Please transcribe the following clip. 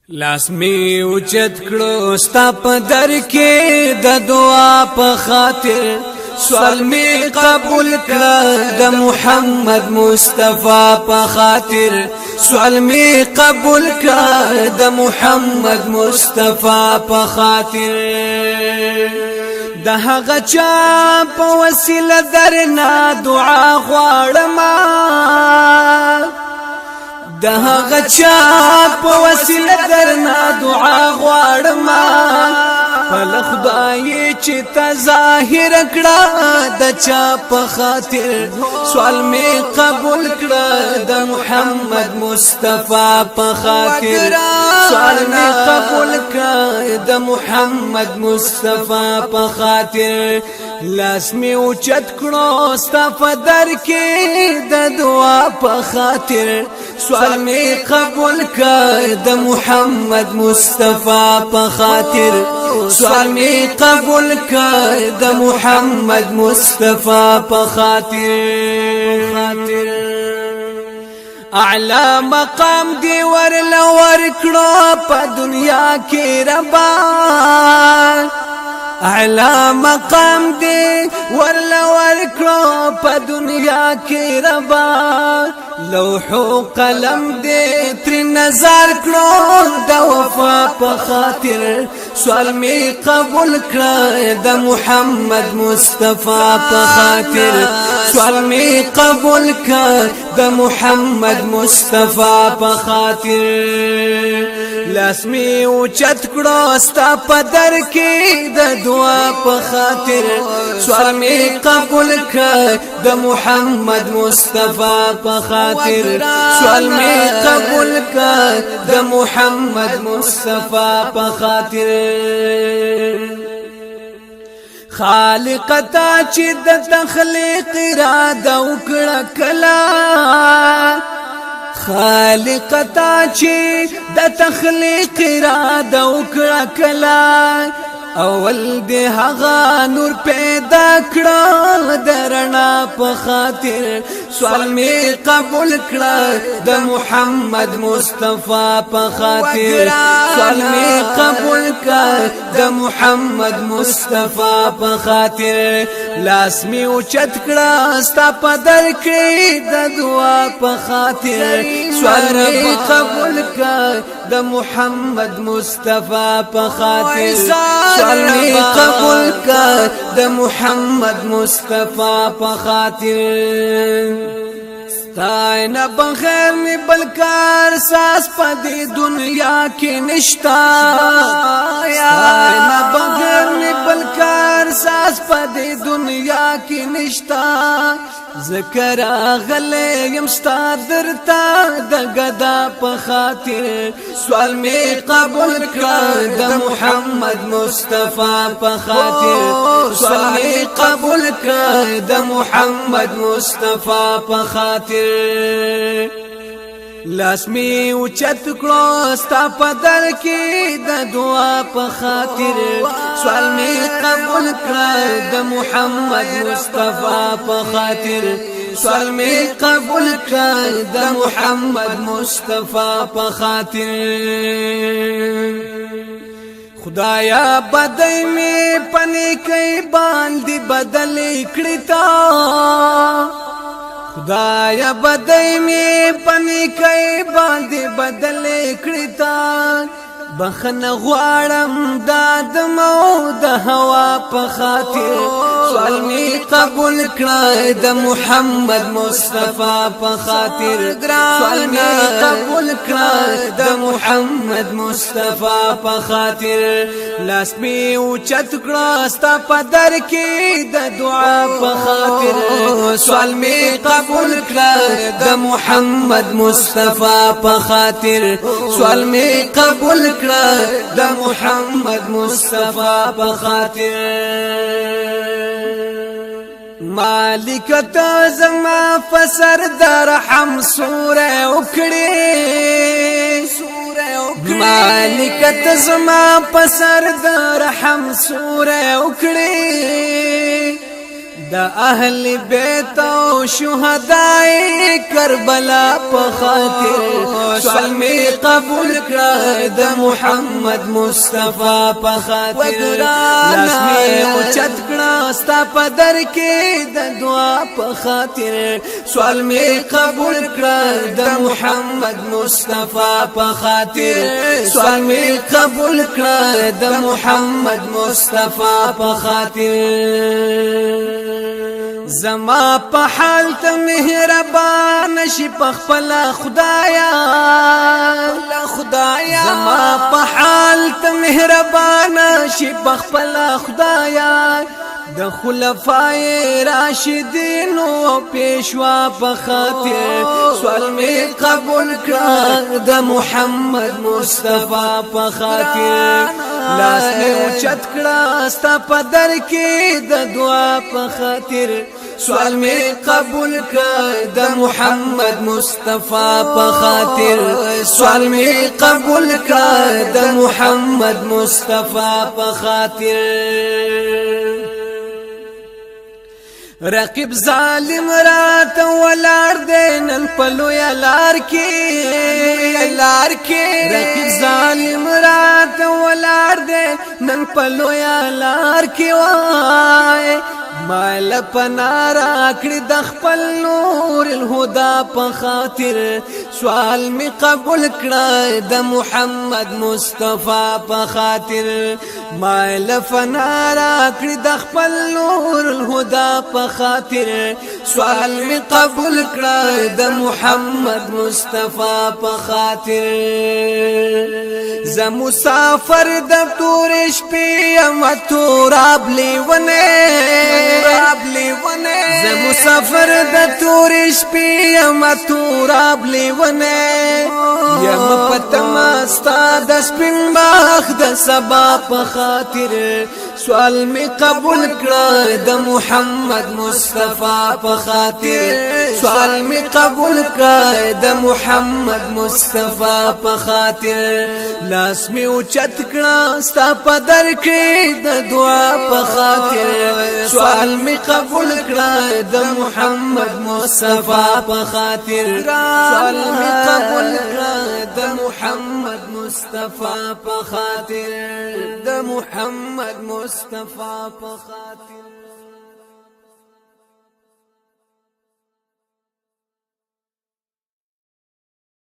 لاس می اوچت کړو ستا په در کې د دعا په خاطر سوال می قبول کړ د محمد مصطفی په خاطر سوال می قبول کړ د محمد مصطفی په خاطر د هغه چا په وسیله درنا دعا غواړم د هغه چا په وسیله درنا دعا غواړم فل خدای چې ته ظاهر کړه د چا په خاطر سوال می قبول کړه د محمد مصطفی په خاطر سوال می قبول کړه د محمد مصطفی په خاطر لاس می اوچت کړو ستا په در کې د دعا په خاطر سوال می قبول کړه د محمد مصطفی په خاطر سوال می قبول کړه د محمد مصطفی په خاطر اعلی مقام دی ورلور کړو په دنیا کې ربا اعلی مقام دی ورلور کړو په دنیا کې ربا لوح قلم دی تر نظر کړو د وفا په خاطر سوال می قبول کړه د محمد مصطفی په خاطر سوال می قبول کړه د محمد مصطفی په خاطر لاس می اوچت کړو ستا په در کې د دعا په خاطر سوال می قبول کړه د محمد مصطفی په خاطر سوال می قبول کړه د محمد مصطفی په خاطر خالق تا چې د تخلیق اراده وکړه کلا خالق تا چې د تخلیق اراده وکړه کلا اول دی هغه نور پیدا کړه درنا په خاطر سوال می قبول کړه د محمد مصطفی په خاطر سوال می قبول کړه د محمد مصطفی په خاطر لاس می اوچت کړه ستا په در کې د دعا په خاطر سوال می قبول کړه د محمد مصطفی په خاطر سوال می قبول کړه د محمد مصطفی په خاطر ستاینه بغیر می بلکار ساس په دې دنیا کې نشتا ستاینه بغیر می بلکار ساس په دې دنیا کې نشتا ذکر غلې يم ستا درتا د غدا په خاطر سوال می قبول کړه د محمد مصطفی په خاطر سوال می قبول کړه د محمد مصطفی په خاطر لاس می اوچت کړو ستا په در کې د دعا په خاطر سوال می قبول کړه د محمد مصطفی په خاطر سوال می قبول کړه د محمد مصطفی په خاطر خدایا بدای می پنی کوي باندې بدل کړی تا خدایا بدای می پنی کوي باندې بدل کړی تا بخنه غواړم داد مو د هوا په خاطر سوال می قبول کړه د محمد مصطفی په خاطر سوال می قبول کړه د محمد مصطفی په خاطر لاس می اوچت کړه ستا په در کې د دعا په خاطر سوال می قبول کړه د محمد مصطفی په خاطر سوال می قبول د محمد مصطفی په خاطر مالک ته زما فسر در رحم سوره وکړي مالک ته زما فسر در رحم سوره وکړي دا اهل بیت او شهداء کربلا په خاطر سوال می قبول کړه د محمد مصطفی په خاطر لاس می اوچت کړه ستا په در کې د دعا په خاطر سوال می قبول کړه د محمد مصطفی په خاطر سوال می قبول کړه د محمد مصطفی په خاطر زما په حال ته مهربان شي په خپل خدایا زما په حال ته مهربان شي په خپل خدایا د خلفای راشدین او پیشوا په خاطر سوال می قبول کړه د محمد مصطفی په خاطر لاس می اوچت کړه ستا په در کې د دعا په خاطر سوال می قبول کړه د محمد مصطفی په خاطر سوال می قبول کړه د محمد مصطفی په خاطر رقیب ظالم رات ولار دینن پلو یا لار کې رقیب ظالم رات ولار دینن پلو یا لار کې وای مال پنارا کړی د خپل نور الهدى په خاطر سوال می قبول کړه د محمد مصطفی په خاطر مال پنارا کړی د خپل نور الهدى په خاطر سوال می قبول کړه د محمد مصطفی په خاطر ز مسافر د تور شپې ام توراب لیونه ز مسافر د تور شپې ام توراب لیونه یم پتم استا د سپین باغ د سبا په خاطر سوال می قبول کړه د محمد مصطفی په خاطر سوال می قبول کړه د محمد مصطفی په خاطر لاس می اوچت کړه ستا په در کې د دعا په خاطر سوال می قبول کړه د محمد مصطفی په خاطر سوال می قبول کړه د محمد مصطفی په خاطر د محمد مصطفی په خاطر